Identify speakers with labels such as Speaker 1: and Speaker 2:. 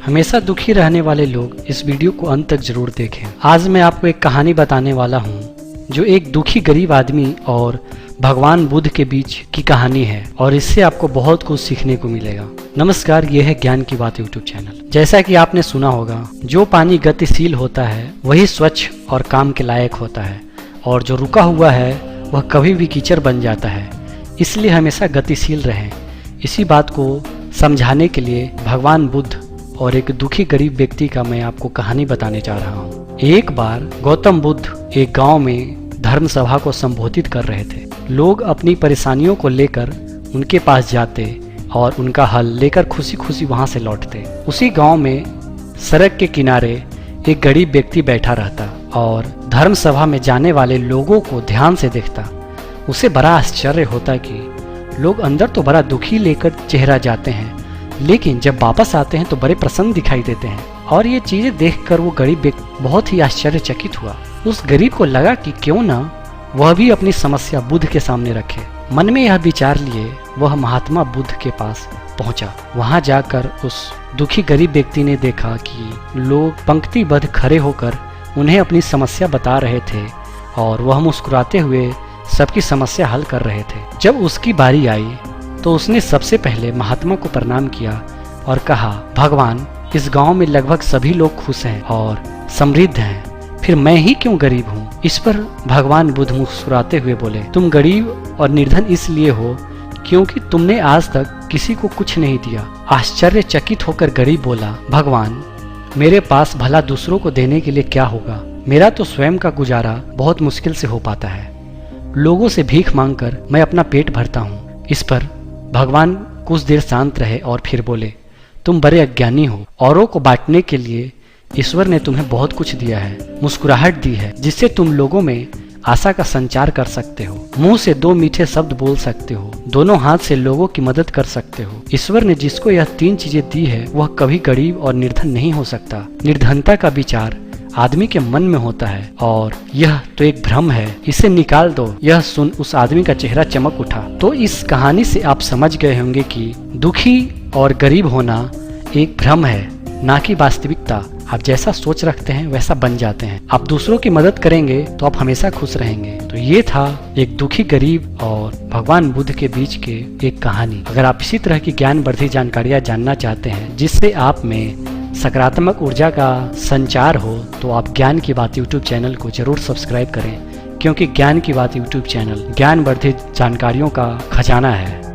Speaker 1: हमेशा दुखी रहने वाले लोग इस वीडियो को अंत तक जरूर देखें। आज मैं आपको एक कहानी बताने वाला हूँ जो एक दुखी गरीब आदमी और भगवान बुद्ध के बीच की कहानी है और इससे आपको बहुत कुछ सीखने को मिलेगा। नमस्कार, यह है ज्ञान की बात यूट्यूब चैनल। जैसा कि आपने सुना होगा, जो पानी गतिशील होता है वही स्वच्छ और काम के लायक होता है और जो रुका हुआ है वह कभी भी कीचड़ बन जाता है। इसलिए हमेशा गतिशील रहें। इसी बात को समझाने के लिए भगवान बुद्ध और एक दुखी गरीब व्यक्ति का मैं आपको कहानी बताने जा रहा हूँ। एक बार गौतम बुद्ध एक गांव में धर्म सभा को संबोधित कर रहे थे। लोग अपनी परेशानियों को लेकर उनके पास जाते और उनका हल लेकर खुशी खुशी वहां से लौटते। उसी गांव में सड़क के किनारे एक गरीब व्यक्ति बैठा रहता और धर्म सभा में जाने वाले लोगों को ध्यान से देखता। उसे बड़ा आश्चर्य होता कि लोग अंदर तो बड़ा दुखी लेकर चेहरा जाते हैं, लेकिन जब वापस आते हैं तो बड़े प्रसन्न दिखाई देते हैं। और ये चीजें देखकर वो गरीब व्यक्ति बहुत ही आश्चर्यचकित हुआ। उस गरीब को लगा कि क्यों ना वह भी अपनी समस्या बुद्ध के सामने रखे। मन में यह विचार लिए वह महात्मा बुद्ध के पास पहुंचा। वहां जाकर उस दुखी गरीब व्यक्ति ने देखा कि लोग पंक्तिबद्ध खड़े होकर उन्हें अपनी समस्या बता रहे थे और वह मुस्कुराते हुए सबकी समस्या हल कर रहे थे। जब उसकी बारी आई तो उसने सबसे पहले महात्मा को प्रणाम किया और कहा, भगवान, इस गांव में लगभग सभी लोग खुश हैं और समृद्ध हैं, फिर मैं ही क्यों गरीब हूँ। इस पर भगवान बुद्ध मुस्कुराते हुए बोले, तुम गरीब और निर्धन इसलिए हो क्योंकि तुमने आज तक किसी को कुछ नहीं दिया। आश्चर्यचकित होकर गरीब बोला, भगवान, मेरे पास भला दूसरों को देने के लिए क्या होगा। मेरा तो स्वयं का गुजारा बहुत मुश्किल से हो पाता है। लोगों से भीख मांगकर मैं अपना पेट भरता हूँ। इस पर भगवान कुछ देर शांत रहे और फिर बोले, तुम बड़े अज्ञानी हो। औरों को बांटने के लिए ईश्वर ने तुम्हें बहुत कुछ दिया है, मुस्कुराहट दी है जिससे तुम लोगों में आशा का संचार कर सकते हो, मुंह से दो मीठे शब्द बोल सकते हो, दोनों हाथ से लोगों की मदद कर सकते हो। ईश्वर ने जिसको यह तीन चीजें दी है वह कभी गरीब और निर्धन नहीं हो सकता। निर्धनता का विचार आदमी के मन में होता है और यह तो एक भ्रम है, इसे निकाल दो। यह सुन उस आदमी का चेहरा चमक उठा। तो इस कहानी से आप समझ गए होंगे कि दुखी और गरीब होना एक भ्रम है, ना कि वास्तविकता। आप जैसा सोच रखते हैं वैसा बन जाते हैं। आप दूसरों की मदद करेंगे तो आप हमेशा खुश रहेंगे। तो ये था एक दुखी गरीब और भगवान बुद्ध के बीच के एक कहानी। अगर आप इसी तरह की ज्ञानवर्धक जानकारियां जानना चाहते हैं जिससे आप में सकारात्मक ऊर्जा का संचार हो, तो आप ज्ञान की बात यूट्यूब चैनल को जरूर सब्सक्राइब करें, क्योंकि ज्ञान की बात यूट्यूब चैनल ज्ञानवर्धक जानकारियों का खजाना है।